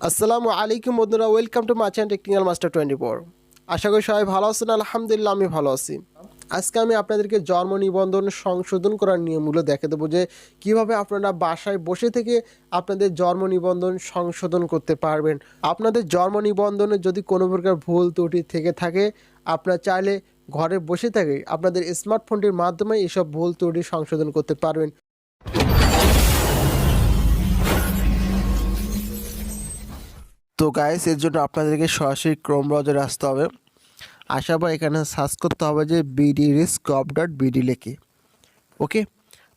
আসসালামু আলাইকুম বন্ধুরা, welcome to my channel technical master 24। আশা করি সবাই ভালো আছেন। আলহামদুলিল্লাহ আমি ভালো আছি। আজকে আমি আপনাদেরকে জন্ম নিবন্ধন সংশোধন করার নিয়মগুলো দেখে দেবো যে কীভাবে আপনারা বাসায় বসে থেকে আপনাদের জন্ম নিবন্ধন সংশোধন করতে পারবেন। আপনাদের জন্ম নিবন্ধনে যদি কোনো প্রকার ভুল ত্রুটি থেকে থাকে, আপনারা চাইলে ঘরে বসে থেকে আপনাদের স্মার্টফোনটির মাধ্যমে এসব ভুল ত্রুটি সংশোধন করতে পারবেন। তো গাইস, এর জন্য আপনাদেরকে সরাসরি ক্রোম ব্রাউজারে আসতে হবে। আসার পর এখানে সার্চ করতে হবে যে bdriscop.bd লিখে। ওকে,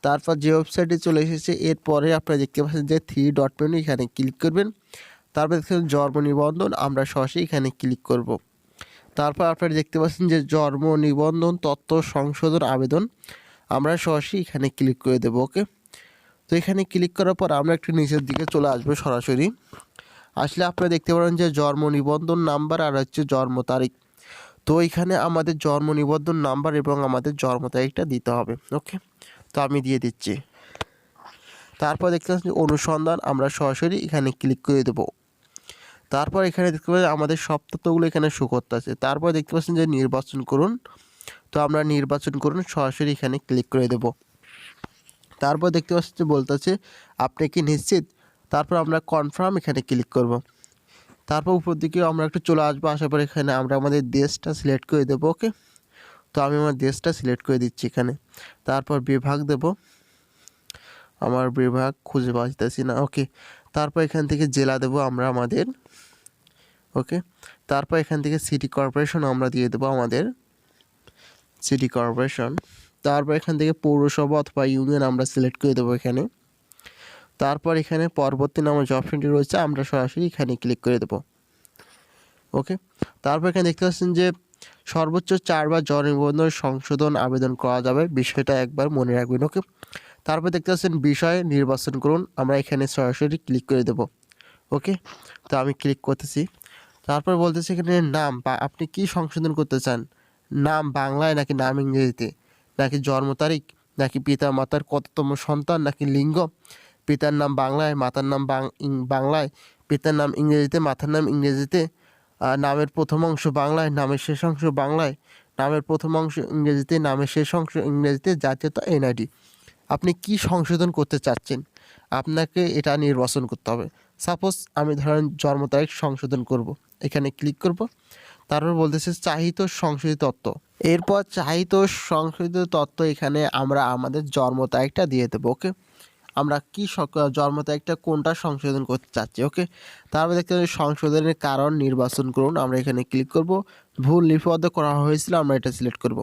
তারপর যে ওয়েবসাইটে চলে এসেছে এরপরে আপনারা দেখতে পাচ্ছেন যে 3 ডট মেনু, এখানে ক্লিক করবেন। তারপর দেখছেন জন্ম নিবন্ধন, আমরা সরাসরি এখানে ক্লিক করব। তারপর আপনারা দেখতে পাচ্ছেন যে জন্ম নিবন্ধন তথ্য সংশোধন আবেদন, আমরা সরাসরি এখানে ক্লিক করে দেবো। ওকে, তো এখানে ক্লিক করার পর আমরা একটু নিচের দিকে চলে আসবো। সরাসরি আসলে আপনারা দেখতে পারেন যে জন্ম নিবন্ধন নাম্বার আর হচ্ছে জন্ম তারিখ। তো এখানে আমাদের জন্ম নিবন্ধন নাম্বার এবং আমাদের জন্ম তারিখটা দিতে হবে। ওকে, তো আমি দিয়ে দিচ্ছি। তারপর দেখতে পাচ্ছেন অনুসন্ধান, আমরা সরাসরি এখানে ক্লিক করে দেবো। তারপর এখানে দেখতে পাচ্ছেন আমাদের সব তথ্যগুলো এখানে শো করতে আছে। তারপর দেখতে পাচ্ছেন যে নির্বাচন করুন, তো আমরা নির্বাচন করুন সরাসরি এখানে ক্লিক করে দেব। তারপর দেখতে পাচ্ছেন যে বলতেছে আপনি কি নিশ্চিত, তারপর আমরা কনফার্ম এখানে ক্লিক করব। তারপর উপর দিকে আমরা একটু চলে আসবো। আসার পর এখানে আমরা আমাদের দেশটা সিলেক্ট করে দেবো। ওকে, তো আমি আমার দেশটা সিলেক্ট করে দিচ্ছি এখানে। তারপর বিভাগ দেব, আমার বিভাগ খুঁজে পাচ্ছি না। ওকে, তারপর এখান থেকে জেলা দেব আমরা আমাদের। ওকে, তারপর এখান থেকে সিটি কর্পোরেশন আমরা দিয়ে দেবো আমাদের সিটি কর্পোরেশন। তারপর এখান থেকে পৌরসভা অথবা ইউনিয়ন আমরা সিলেক্ট করে দেবো এখানে। তারপর এখানে পরবর্তী নামে যে অপশনটি রয়েছে আমরা সরাসরি এখানে ক্লিক করে দেবো। ওকে, তারপর এখানে দেখতে পাচ্ছেন যে সর্বোচ্চ 4 বার জন্ম নিবন্ধন সংশোধন আবেদন করা যাবে, বিষয়টা একবার মনে রাখবেন। ওকে, তারপর দেখতে পাচ্ছেন বিষয় নির্বাচন করুন, আমরা এখানে সরাসরি ক্লিক করে দেব। ওকে, তো আমি ক্লিক করতেছি। তারপর বলতেছি এখানে নাম বা আপনি কি সংশোধন করতে চান, নাম বাংলায় নাকি নাম ইংরেজিতে, নাকি জন্ম তারিখ, নাকি পিতা মাতার কততম সন্তান, নাকি লিঙ্গ, পিতার নাম বাংলায় মাতার নাম বাংলায়, পিতার নাম ইংরেজিতে মাতার নাম ইংরেজিতে, নামের প্রথম অংশ বাংলায় নামের শেষ অংশ বাংলায়, নামের প্রথম অংশ ইংরেজিতে নামের শেষ অংশ ইংরেজিতে, জাতীয়তা এনআইডি। আপনি কি সংশোধন করতে চাচ্ছেন আপনাকে এটা নির্বাচন করতে হবে। সাপোজ আমি ধরেন জন্ম তারিখ সংশোধন করব, এখানে ক্লিক করব। তারপর বলতেছে চাহিত সংশোধিত তথ্য, এরপর চাহিত সংশোধিত তথ্য এখানে আমরা আমাদের জন্ম তারিখটা দিয়ে দেবো। ওকে, আমরা কি জন্ম তারিখটা কোনটা সংশোধন করতে চাচ্ছি। ওকে, তারপর দেখতে পাচ্ছি সংশোধনের কারণ নির্বাচন করুন, আমরা এখানে ক্লিক করব। ভুল লিপিবদ্ধ করা হয়েছিল আমরা এটা সিলেক্ট করব।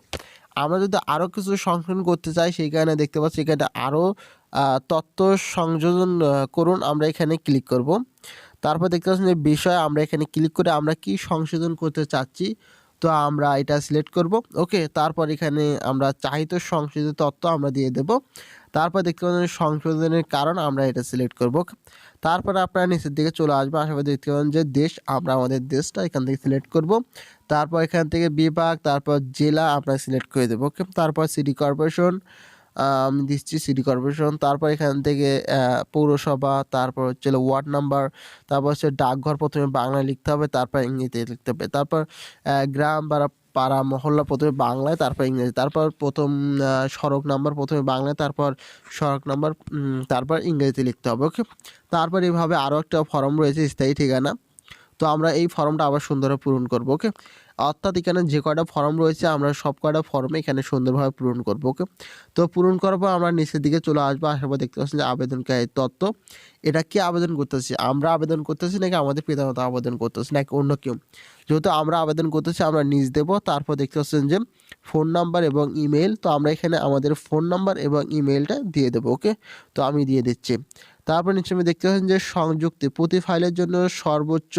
আমরা যদি আরও কিছু সংশোধন করতে চাই সেইখানে দেখতে পাচ্ছি এখানে আরও তথ্য সংযোজন করুন, আমরা এখানে ক্লিক করব। তারপর দেখতে পাচ্ছেন যে বিষয়, আমরা এখানে ক্লিক করে আমরা কি সংশোধন করতে চাচ্ছি তো আমরা এটা সিলেক্ট করব। ওকে, তারপর এখানে আমরা চাহিত সংশোধিত তথ্য আমরা দিয়ে দেব। তারপর দেখতে পাচ্ছেন সংশোধনের কারণ, আমরা এটা সিলেক্ট করব। তারপর আপনারা নিচের দিকে চলে আসবে। আশেপাশে দেখতে পাবেন যে দেশ, আমরা আমাদের দেশটা এখান থেকে সিলেক্ট করব। তারপর এখান থেকে বিভাগ, তারপর জেলা আমরা সিলেক্ট করে দেবো। ওকে, তারপর সিটি কর্পোরেশন আমি দিচ্ছি সিটি কর্পোরেশন। তারপর এখান থেকে পৌরসভা, তারপর হচ্ছে ওয়ার্ড নাম্বার, তারপর হচ্ছে ডাকঘর প্রথমে বাংলায় লিখতে হবে, তারপর ইংরেজিতে লিখতে হবে। তারপর গ্রাম বা পাড়া মহল্লা প্রথমে বাংলায় তারপর ইংরেজি, তারপর প্রথম সড়ক নাম্বার প্রথমে বাংলায় তারপর সড়ক নাম্বার তারপর ইংরেজিতে লিখতে হবে। ওকে, তারপর এইভাবে আরও একটা ফর্ম রয়েছে স্থায়ী ঠিকানা, তো আমরা এই ফর্মটা আবার সুন্দরভাবে পূরণ করব। ওকে, অর্থাৎ এখানে যে কয়টা ফর্ম রয়েছে আমরা সব কয়টা ফর্মে এখানে সুন্দরভাবে পূরণ করব। ওকে, তো পূরণ করার পর আমরা নিচের দিকে চলে আসবো। আসার পর দেখতে পাচ্ছেন যে আবেদনকারীর তথ্য, এটা কি আবেদন করতেছি, আমরা আবেদন করতেছি নাকি আমাদের পিতামাতা আবেদন করতেছি নাকি অন্য কেউ। যেহেতু আমরা আবেদন করতেছি আমরা নিজ দেব। তারপর দেখতে পাচ্ছেন যে ফোন নাম্বার এবং ইমেল, তো আমরা এখানে আমাদের ফোন নাম্বার এবং ইমেলটা দিয়ে দেবো। ওকে, তো আমি দিয়ে দিচ্ছি। তারপর নিচে আমি দেখতে পাচ্ছেন যে সংযুক্তি, প্রতি ফাইলের জন্য সর্বোচ্চ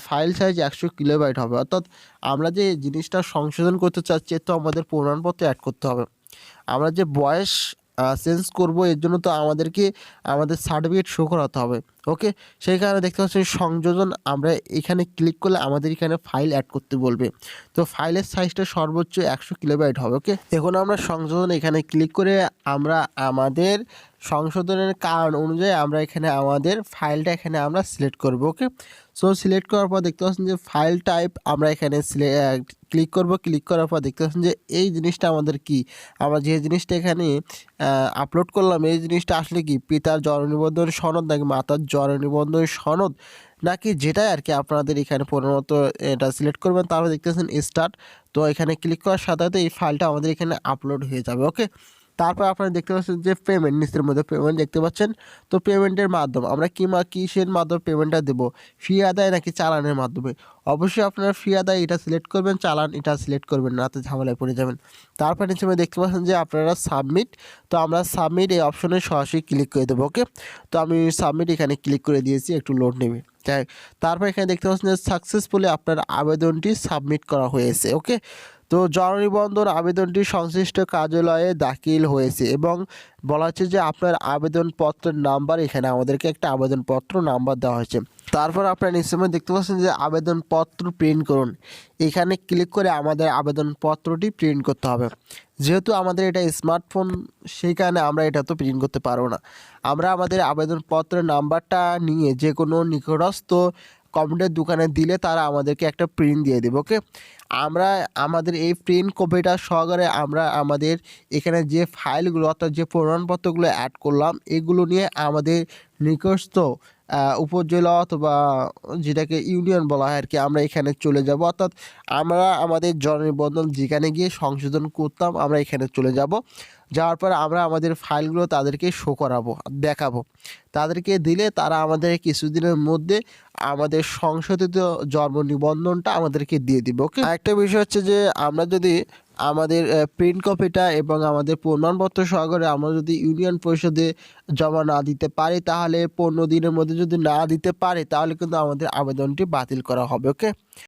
ফাইল সাইজ 100 কিলোবাইট হবে। অর্থাৎ আমরা যে জিনিসটা সংশোধন করতে চাচ্ছি তো আমাদের প্রমাণপত্র অ্যাড করতে হবে। আমরা যে বয়স চেঞ্জ করব, এর জন্য তো আমাদেরকে আমাদের সার্টিফিকেট শো করাতে হবে। ওকে, সেই কারণে দেখতে পাচ্ছেন সংযোজন, আমরা এখানে ক্লিক করলে আমাদের এখানে ফাইল অ্যাড করতে বলবে। তো ফাইলের সাইজটা সর্বোচ্চ 100 কিলোবাইট হবে। ওকে, এখন আমরা সংযোজন এখানে ক্লিক করে আমরা আমাদের সংশোধনের কারণ অনুযায়ী আমরা এখানে আমাদের ফাইলটা এখানে আমরা সিলেক্ট করব। ওকে, সো সিলেক্ট করার পর দেখতে পাচ্ছেন যে ফাইল টাইপ আমরা এখানে ক্লিক করব। ক্লিক করার পর দেখতে পাচ্ছেন যে এই জিনিসটা আমাদের কি, আমরা যে জিনিসটা এখানে আপলোড করলাম এই জিনিসটা আসলে কি পিতার জন্ম নিবন্ধন সনদ নাকি মাতার জন্ম নিবন্ধন সনদ নাকি, যেটাই আর কি আপনাদের এখানে প্রধানত এটা সিলেক্ট করবেন। তারপর দেখতে পাচ্ছেন স্টার্ট। তো এখানে ক্লিক করার সাথে সাথে এই ফাইলটা আমাদের এখানে আপলোড হয়ে যাবে। ওকে, তারপর আপনারা দেখতে পাচ্ছেন যে পেমেন্ট, নিচের মধ্যে পেমেন্ট দেখতে পাচ্ছেন। তো পেমেন্টের মাধ্যম আমরা কিসের মাধ্যমে পেমেন্টটা দেবো, ফি আদায় নাকি চালানের মাধ্যমে। অবশ্যই আপনারা ফি আদায় এটা সিলেক্ট করবেন, চালান এটা সিলেক্ট করবেন না, তো ঝামেলায় পড়ে যাবেন। তারপর নিচে দেখতে পাচ্ছেন যে আপনারা সাবমিট। তো আমরা সাবমিট এই অপশনে সরাসরি ক্লিক করে দেবো। ওকে, তো আমি সাবমিট এখানে ক্লিক করে দিয়েছি, একটু লোড নেবে। যাই, তারপর এখানে দেখতে পাচ্ছেন যে সাকসেসফুলি আপনার আবেদনটি সাবমিট করা হয়েছে। ওকে, তো জন্ম নিবন্ধন আবেদনটি সংশ্লিষ্ট কার্যালয়ে দাখিল হয়েছে এবং বলা হচ্ছে যে আপনার আবেদনপত্রের নাম্বার, এখানে আমাদেরকে একটা আবেদনপত্র নাম্বার দেওয়া হয়েছে। তারপর আপনারা নিশ্চয়ই দেখতে পাচ্ছেন যে আবেদনপত্র প্রিন্ট করুন, এখানে ক্লিক করে আমাদের আবেদনপত্রটি প্রিন্ট করতে হবে। যেহেতু আমাদের এটা স্মার্টফোন, সেই কারণে আমরা এটা তো প্রিন্ট করতে পারবো না। আমরা আমাদের আবেদনপত্রের নাম্বারটা নিয়ে যে কোনো নিকটস্থ কম্পিউটার দোকানে দিলে তারা আমাদেরকে একটা প্রিন্ট দিয়ে দেবে। ওকে, আমরা আমাদের এই প্রিন্ট কপিটা সহকারে আমরা আমাদের এখানে যে ফাইলগুলো অর্থাৎ যে প্রমাণপত্রগুলো অ্যাড করলাম এগুলো নিয়ে আমাদের নিকটস্থ উপজেলা অথবা যেটাকে ইউনিয়ন বলা হয় আর কি, আমরা এখানে চলে যাব। অর্থাৎ আমরা আমাদের জন্ম নিবন্ধন যেখানে গিয়ে সংশোধন করতাম আমরা এখানে চলে যাব। যাওয়ার পর আমরা আমাদের ফাইলগুলো তাদেরকে শো করাবো, দেখাবো। তাদেরকে দিলে তারা আমাদের কিছুদিনের মধ্যে আমাদের সংশোধিত জন্ম নিবন্ধনটা আমাদেরকে দিয়ে দিবে। ওকে, আরেকটা বিষয় হচ্ছে যে আমরা যদি আমাদের প্রিন্ট কপিটা এবং আমাদের প্রমাণপত্র সহকারে আমরা যদি ইউনিয়ন পরিষদে জমা না দিতে পারি, তাহলে 15 দিনের মধ্যে যদি না দিতে পারে তাহলে কিন্তু আমাদের আবেদনটি বাতিল করা হবে। ওকে।